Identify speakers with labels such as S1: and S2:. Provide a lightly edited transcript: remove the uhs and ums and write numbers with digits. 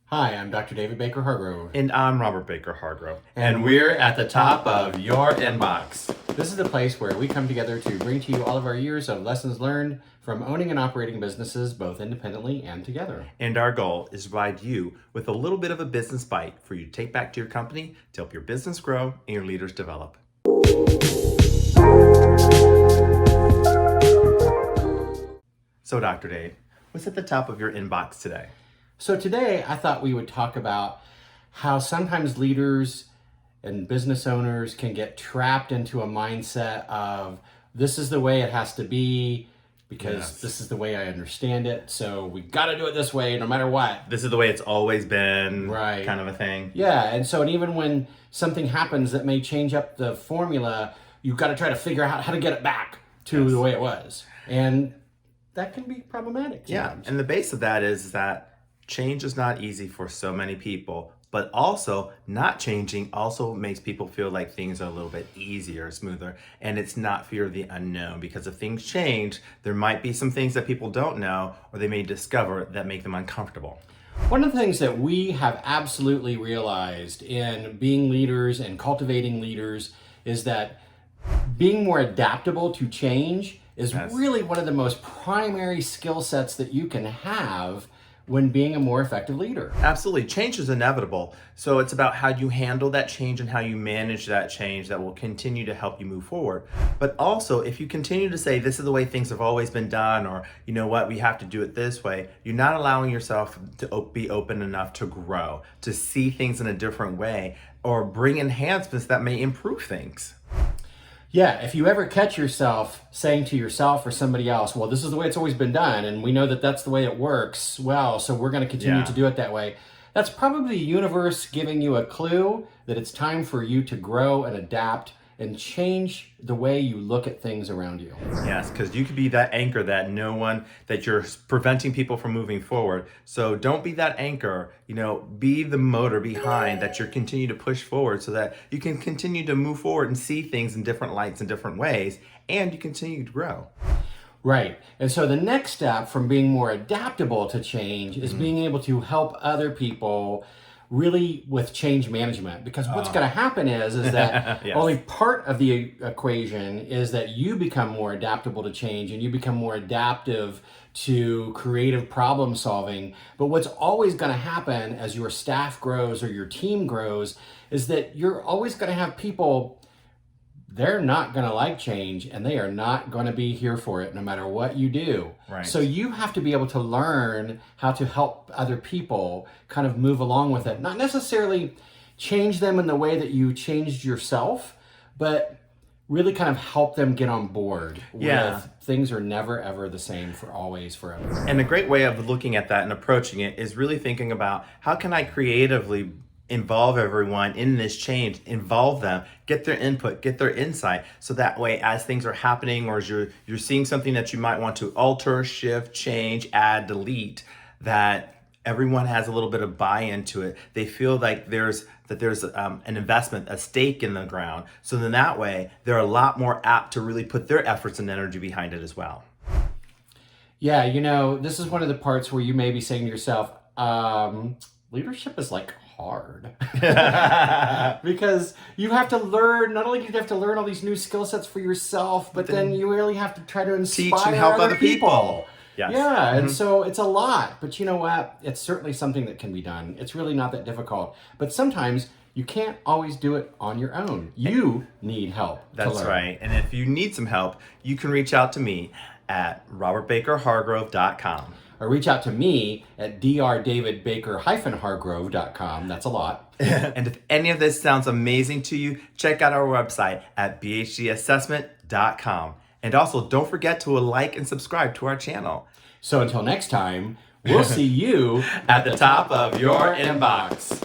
S1: Hi, I'm Dr. David Baker Hargrove.
S2: And I'm Robert Baker Hargrove.
S1: And we're at the top of your inbox. This is the place where we come together to bring to you all of our years of lessons learned from owning and operating businesses, both independently and together.
S2: And our goal is to provide you with a little bit of a business bite for you to take back to your company to help your business grow and your leaders develop. So, Dr. Dave, what's at the top of your inbox today?
S1: So today I thought we would talk about how sometimes leaders and business owners can get trapped into a mindset of this is the way it has to be because this is the way I understand it. So we got to do it this way no matter what.
S2: This is the way it's always been,
S1: Right.
S2: kind of a thing.
S1: Yeah, and even when something happens that may change up the formula, you've got to try to figure out how to get it back to the way it was. And that can be problematic sometimes.
S2: Yeah, and the base of that is that change is not easy for so many people, but also not changing also makes people feel like things are a little bit easier, smoother, and it's not fear of the unknown, because if things change, there might be some things that people don't know or they may discover that make them uncomfortable.
S1: One of the things that we have absolutely realized in being leaders and cultivating leaders is that being more adaptable to change is really one of the most primary skill sets that you can have when being a more effective leader.
S2: Absolutely. Change is inevitable. So it's about how you handle that change and how you manage that change that will continue to help you move forward. But also, if you continue to say, this is the way things have always been done, or you know what, we have to do it this way, you're not allowing yourself to be open enough to grow, to see things in a different way, or bring enhancements that may improve things.
S1: Yeah, if you ever catch yourself saying to yourself or somebody else, well, this is the way it's always been done, and we know that that's the way it works, well, so we're going to continue to do it that way. That's probably the universe giving you a clue that it's time for you to grow and adapt and change the way you look at things around you.
S2: Yes, because you could be that anchor that you're preventing people from moving forward. So don't be that anchor, be the motor behind that you're continue to push forward so that you can continue to move forward and see things in different lights and different ways, and you continue to grow.
S1: Right. And so the next step from being more adaptable to change is being able to help other people really with change management, because what's going to happen is that only part of the equation is that you become more adaptable to change and you become more adaptive to creative problem solving. But what's always going to happen as your staff grows or your team grows is that you're always going to have people, they're not going to like change and they are not going to be here for it no matter what you do.
S2: Right.
S1: So you have to be able to learn how to help other people kind of move along with it. Not necessarily change them in the way that you changed yourself, but really kind of help them get on board with things are never ever the same for always forever.
S2: And a great way of looking at that and approaching it is really thinking about, how can I creatively involve everyone in this change, involve them, get their input, get their insight, so that way as things are happening or as you're seeing something that you might want to alter, shift, change, add, delete, that everyone has a little bit of buy-in to it. They feel like there's an investment, a stake in the ground. So then that way they're a lot more apt to really put their efforts and energy behind it as well.
S1: Yeah, this is one of the parts where you may be saying to yourself, leadership is like hard because you have to learn, not only do you have to learn all these new skill sets for yourself, but then you really have to try to inspire
S2: teach and help other people.
S1: Yes. Yeah, and so it's a lot, but you know what? It's certainly something that can be done. It's really not that difficult, but sometimes you can't always do it on your own. You need help.
S2: That's right. And if you need some help, you can reach out to me at robertbakerhargrove.com.
S1: Or reach out to me at drdavidbaker-hargrove.com. That's a lot.
S2: And if any of this sounds amazing to you, check out our website at bhdsassessment.com. And also, don't forget to like and subscribe to our channel.
S1: So until next time, we'll see you at the top of your inbox.